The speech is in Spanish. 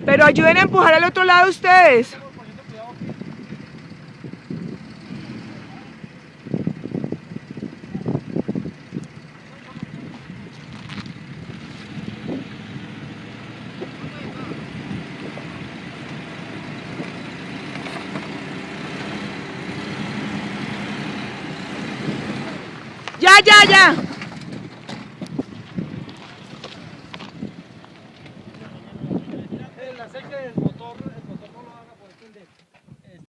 Pero ayuden a empujar al otro lado ustedes. Ya, ya, ya.